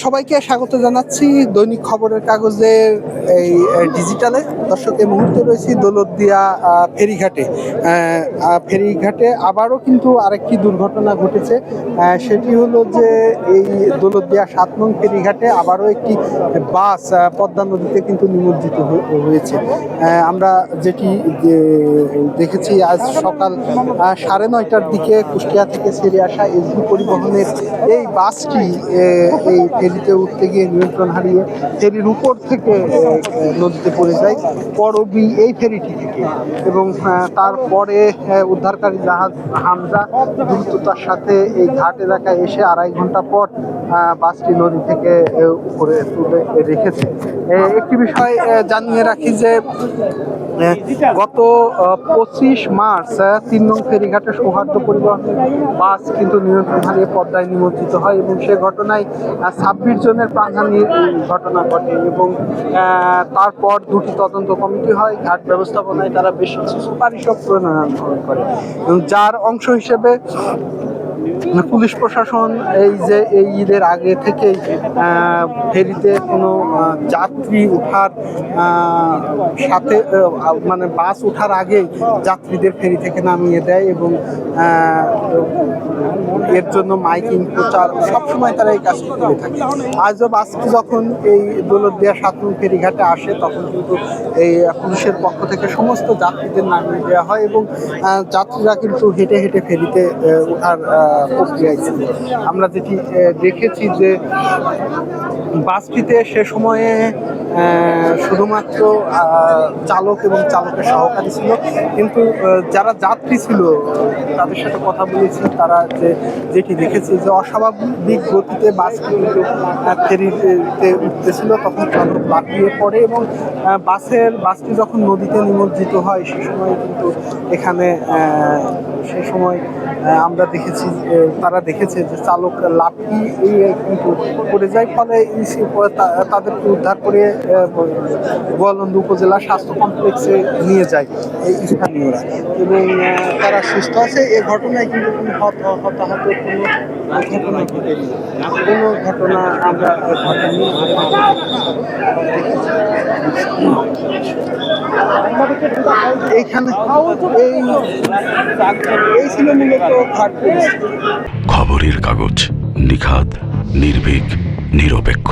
সবাইকে স্বাগত জানাচ্ছি দৈনিক খবরের কাগজের এই ডিজিটালে। দর্শক, এই মুহূর্তে রয়েছি দৌলতদিয়া ফেরিঘাটে। ফেরিঘাটে আবারও কিন্তু আরেকটি দুর্ঘটনা ঘটেছে। সেটি হলো যে এই দৌলতদিয়া 7 নং ফেরিঘাটে আবারও একটি বাস পদ্মা নদীতে কিন্তু নিমজ্জিত হয়েছে। আমরা যেটি দেখেছি আজ সকাল 9:30টার দিকে কুষ্টিয়া থেকে ছেড়ে আসা এসবি পরিবহনের এই বাসটি এই ফেরিতে উঠতে গিয়ে নিয়ন্ত্রণ হারিয়ে ফেরির উপর থেকে নদীতে পড়ে যায় করবি এই ফেরিটি থেকে, এবং তারপরে উদ্ধারকারী জাহাজ হামজা দ্রুততার সাথে এই ঘাট এলাকায় এসে 2.5 ঘন্টা পর বাসটি নদী থেকে উপরে তুলে রেখেছে। একটি বিষয় জানিয়ে রাখি যে গত 25 মার্চ 3 নং ফেরিঘাটে সৌহার্দ্য পরিবহনের বাস কিন্তু নিয়ন্ত্রণ হারিয়ে পদ্মায় নিমজ্জিত হয়, এবং সে ঘটনায় 26 জনের প্রাণহানির ঘটনা ঘটে, এবং তারপর 2টি তদন্ত কমিটি হয়। ঘাট ব্যবস্থাপনায় তারা বেশ কিছু সুপারিশও প্রণয়ন করে, এবং যার অংশ হিসেবে পুলিশ প্রশাসন এই যে এই ঈদের আগে থেকেই ফেরিতে কোনো যাত্রী ওঠার সাথে মানে বাস ওঠার আগেই যাত্রীদের ফেরি থেকে নামিয়ে দেয়, এবং এর জন্য মাইকিং প্রচার সবসময় তারা এই কাজটি করে থাকে। আজও বাসটি যখন এই দৌলতদিয়া 7 নং ফেরিঘাটে আসে তখন কিন্তু এই পুলিশের পক্ষ থেকে সমস্ত যাত্রীদের নামিয়ে দেওয়া হয়, এবং যাত্রীরা কিন্তু হেঁটে হেঁটে ফেরিতে ওঠার প্রক্রিয়ায় ছিল। আমরা যেটি দেখেছি যে বাসটিতে সে সময়ে শুধুমাত্র চালক এবং চালকের সহকারী ছিল, কিন্তু যারা যাত্রী ছিল তাদের সাথে কথা বলেছি, তারা যেটি দেখেছে যে অস্বাভাবিক গতিতে বাসটি কিন্তু ফেরিতে উঠতেছিল, তখন চালক লাফিয়ে পড়ে, এবং বাসটি যখন নদীতে নিমজ্জিত হয় সে সময় কিন্তু এখানে সে সময় আমরা দেখেছি তারা দেখেছে যে চালক লাফিয়ে কিন্তু পড়ে যায়, ফলে তাদেরকে উদ্ধার করে গোয়ালন্দ উপজেলা স্বাস্থ্য কমপ্লেক্সে নিয়ে যায় এই স্থানীয়রা, এবং তারা সুস্থ আছে। এ ঘটনায় কিন্তু কোনো হতাহতের কোনো ঘটনা ঘটেনি, কোনো ঘটনা আমরা ঘটেনি। এইখানে এই ছিল মূলত ঘাট পরিস্থিতি। খবরের কাগজ, নিখাত, নির্ভীক, নিরপেক্ষ।